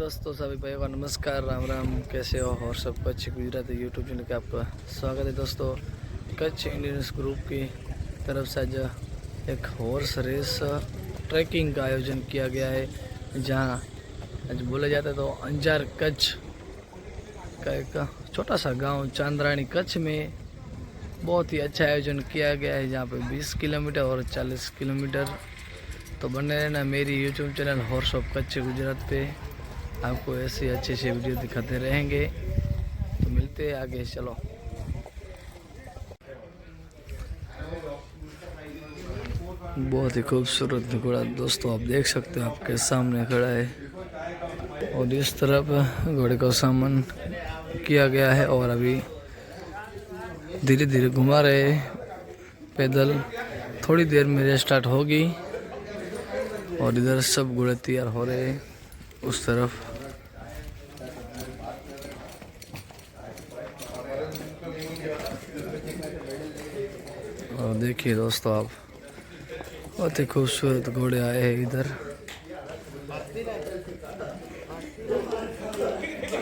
दोस्तों, सभी भाइयों का नमस्कार, राम राम। कैसे हो और सब कच्छ गुजराती यूट्यूब चैनल के आपका स्वागत है। दोस्तों, कच्छ इंडियंस ग्रुप की तरफ से आज एक हॉर्स रेस ट्रैकिंग का आयोजन किया गया है, जहां आज बोला जाता है तो अंजार कच्छ का एक छोटा सा गांव चांद्राणी कच्छ में बहुत ही अच्छा आयोजन किया गया है, जहां पे 20 किलोमीटर और 40 किलोमीटर। तो बने रहना मेरी YouTube channel horse of Kutch Gujarat पे, आपको ऐसी अच्छी अच्छी वीडियो दिखाते रहेंगे। तो मिलते हैं आगे, चलो। बहुत ही खूबसूरत घोड़ा दोस्तों, आप देख सकते हो, आपके सामने खड़ा है और इस तरफ घोड़े का सामान किया गया है और अभी धीरे धीरे घुमा रहे हैं पैदल। थोड़ी देर में रेस स्टार्ट होगी और इधर सब घोड़े तैयार हो रहे हैं उस तरफ। और देखिए दोस्तों, आप बहुत ही खूबसूरत घोड़े आए हैं इधर।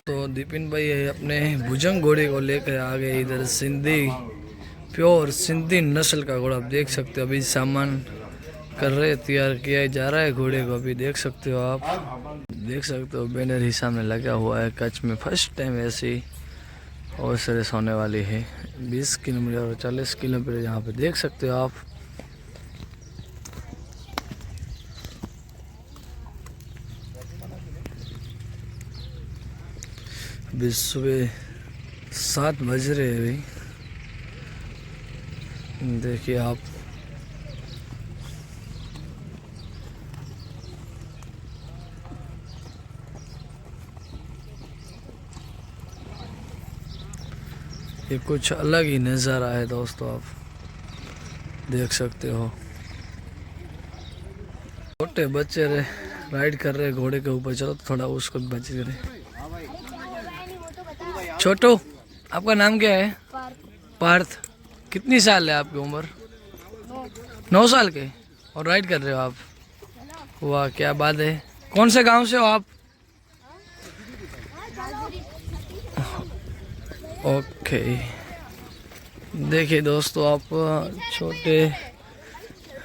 तो दीपिन भाई अपने भुजंग घोड़े को लेकर आ गए इधर। सिंधी, प्योर सिंधी नस्ल का घोड़ा आप देख सकते हो। अभी सामान कर रहे, तैयार किया जा रहा है घोड़े को। अभी देख सकते हो, आप देख सकते हो बैनर ही सामने लगा हुआ है। कच्छ में फर्स्ट टाइम ऐसी हॉर्स रेस होने वाली है, 20 किलोमीटर और 40 किलोमीटर। यहाँ पे देख सकते हो आप। अभी सुबह 7 बज रहे हैं। अभी देखिए आप, ये कुछ अलग ही नज़ारा है दोस्तों, आप देख सकते हो। छोटे बच्चे राइड कर रहे घोड़े के ऊपर। चलो थोड़ा उसको भी बच करे। छोटू, आपका नाम क्या है? पार्थ। कितनी साल है आपकी उम्र? 9 साल के, और राइड कर रहे हो आप? वाह, क्या बात है। कौन से गांव से हो आप? ओके। देखिए दोस्तों, आप छोटे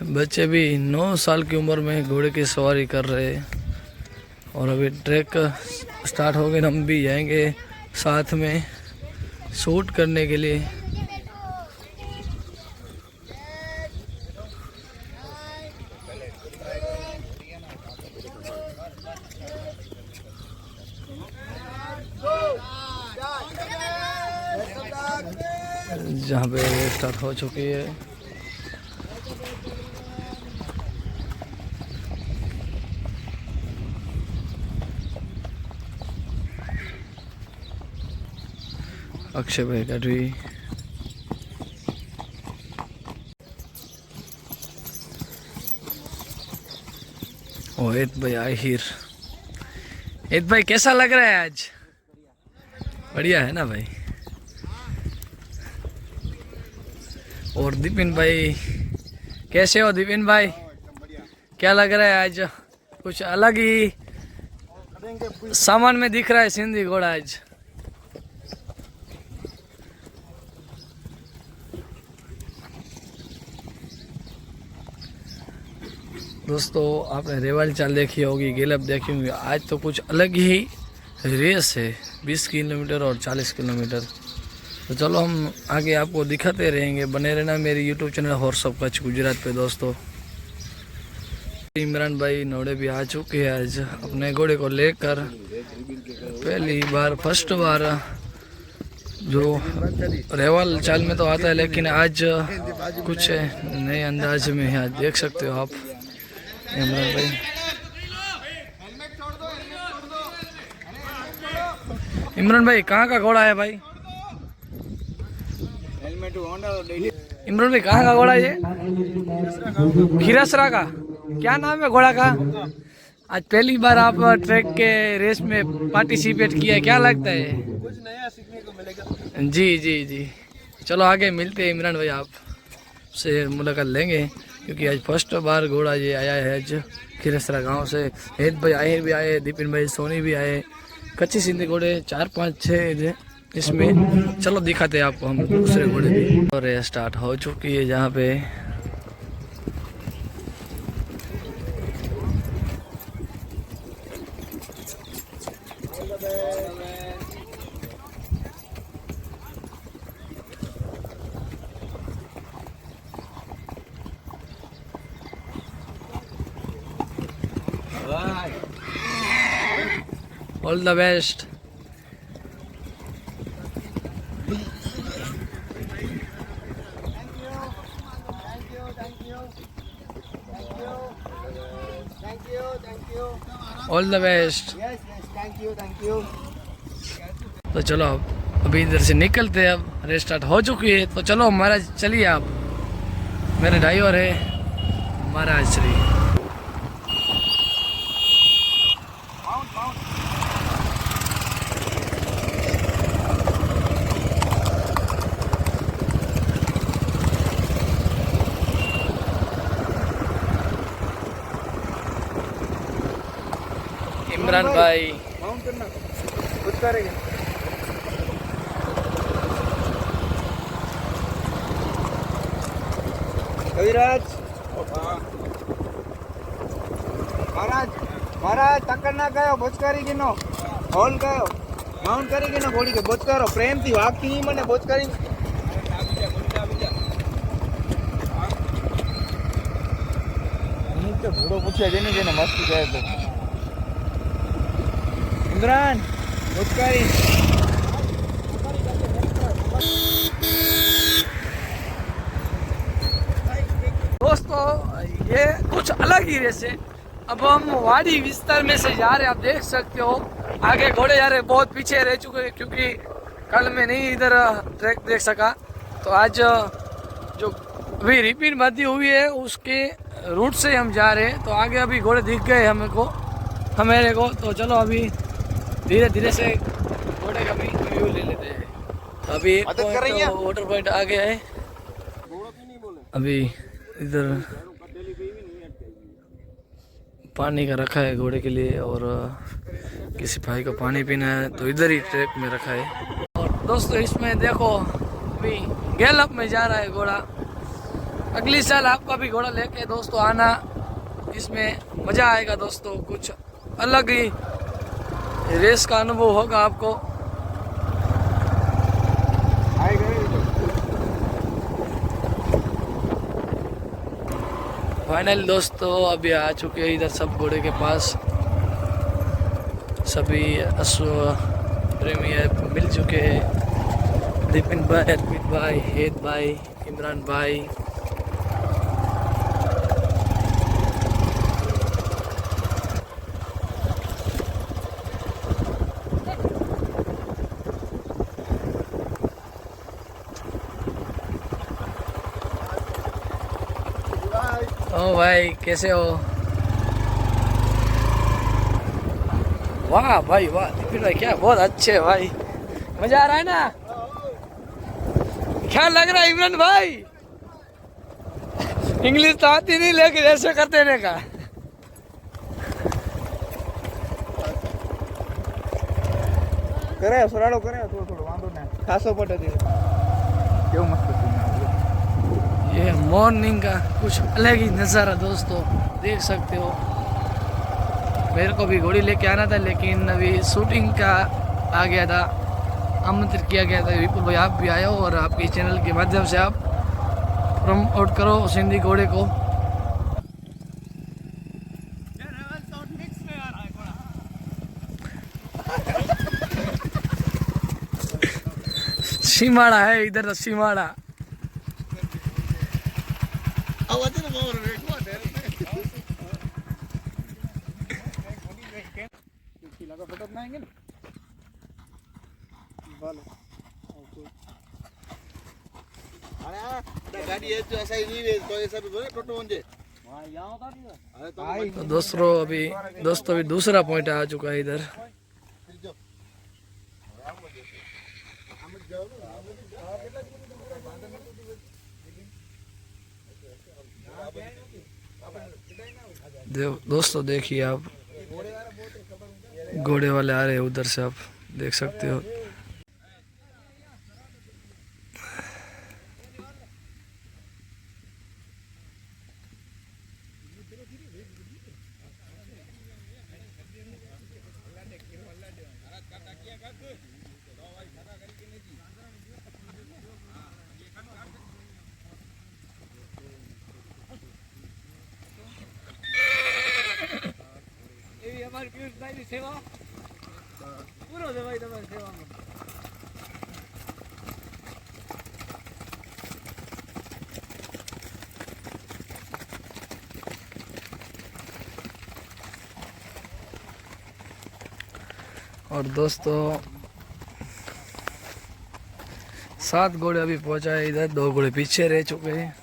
बच्चे भी 9 साल की उम्र में घोड़े की सवारी कर रहे हैं। और अभी ट्रैक स्टार्ट हो गए, हम भी जाएंगे साथ में शूट करने के लिए। जहाँ पे स्टार्ट हो चुकी है। अक्षय भाई गढ़वी, ओहित भाई आहिर। एत भाई कैसा लग रहा है आज? बढ़िया है ना भाई। और दीपिन भाई, कैसे हो दीपिन भाई? क्या लग रहा है आज? कुछ अलग ही सामान में दिख रहा है सिंधी घोड़ा आज। दोस्तों, आपने रेवाड़ी चाल देखी होगी, गैलप देखी होगी। आज तो कुछ अलग ही रेस है, 20 किलोमीटर और 40 किलोमीटर। तो चलो हम आगे आपको दिखाते रहेंगे, बने रहना मेरी YouTube channel horse of Kutch Gujarat पे। दोस्तों, इमरान भाई नोड़े भी आ चुके हैं आज अपने घोड़े को लेकर। पहली बार, फर्स्ट बार जो रेवाल चाल में तो आता है, लेकिन आज कुछ नए अंदाज में है। आज देख सकते हो आप इमरान भाई। इमरान भाई कहाँ का घोड़ा है भाई? इमरान भाई कहाँ का घोड़ा है ये? खीरसरा का। क्या नाम है घोड़ा का? आज पहली बार आप ट्रैक के रेस में पार्टिसिपेट किया है, क्या लगता है? कुछ नया सीखने को मिलेगा। जी जी जी, चलो आगे मिलते हैं। इमरान भाई आप से मुलाकात लेंगे, क्योंकि आज फर्स्ट बार घोड़ा ये आया है आज खीरसरा गांव से हेत भाई आए भी आए, दीपिन भाई सोनी भी आए। कच्ची सिंधी घोड़े 4 5 6 इसमें। चलो दिखाते हैं आपको हम दूसरे घोड़े भी। और ये स्टार्ट हो चुकी है जहाँ पे all the best. All the best. Thank you. तो चलो अभी इधर से निकलते हैं। अब रेस स्टार्ट हो चुकी है तो चलो महाराज चलिए। आप मेरे ड्राइवर है महाराज श्री। इमरान भाई माउंट करना कुछ करेंगे। कविराज महाराज महाराज टक्कर ना गयो बोच करी गिनो होल गयो माउंट करी गिनो घोड़ी के बोच करो प्रेम थी वाग थी मने बोच करी तो घोड़ो पूछे जेने जेने मस्ती करे तो इमरान बोच करी दोस्तों ये कुछ अलग ही रेस है। अब हम वाड़ी विस्तार में से जा रहे हैं, आप देख सकते हो। आगे घोड़े जा रहे, बहुत पीछे रह चुके हैं क्योंकि कल मैं नहीं इधर ट्रैक देख सका। तो आज जो अभी रिपीट बंदी हुई है उसके रूट से हम जा रहे हैं। तो आगे अभी घोड़े दिख गए हमें को। तो चलो अभी धीरे धीरे से घोड़े का भी व्यू ले लेते हैं। तो अभी एक वाटर पॉइंट आ गया है। अभी इधर पानी का रखा है घोड़े के लिए और किसी भाई को पानी पीना है तो इधर ही ट्रैक में रखा है। और दोस्तों इसमें देखो अभी गैलअप में जा रहा है घोड़ा। अगली साल आपका भी घोड़ा लेके दोस्तों आना, इसमें मज़ा आएगा दोस्तों। कुछ अलग ही रेस का अनुभव होगा आपको। फाइनल दोस्तों अभी आ चुके हैं इधर सब घोड़े के पास। सभी अश्व प्रेमी मिल चुके हैं। दीपिन भाई, अर्पित भाई, हेत भाई, इमरान भाई। ओ भाई कैसे हो? वाह भाई वाह, दीपिन भाई क्या बहुत अच्छे भाई, मजा आ रहा है ना? क्या लग रहा है इमरान भाई? इंग्लिश तो आती नहीं लेकिन ऐसे करते रहने का। करे सोराड़ो करे थोड़ो थोड़ो वांदो ना खासो पटे दे क्यों मस्त सीन है। ये मॉर्निंग का कुछ अलग ही नज़ारा दोस्तों, देख सकते हो। मेरे को भी घोड़ी लेके आना था लेकिन अभी शूटिंग का आ गया था, आमंत्रित किया गया था। विपुल भाई आप भी आए हो और आपके चैनल के माध्यम से आप प्रमोट करो सिंधी घोड़े को। सीमाड़ा है इधर तो सीमाड़ा। तो दोस्तों अभी दूसरा पॉइंट आ चुका है इधर। दोस्तों देखिए आप, घोड़े वाले आ रहे हैं उधर से, आप देख सकते हो। અમારી પિયુષભાઈની સેવા પૂરો છે ભાઈ તમારી સેવામાં। और दोस्तों 7 घोड़े अभी पहुंचा है इधर, 2 घोड़े पीछे रह चुके हैं।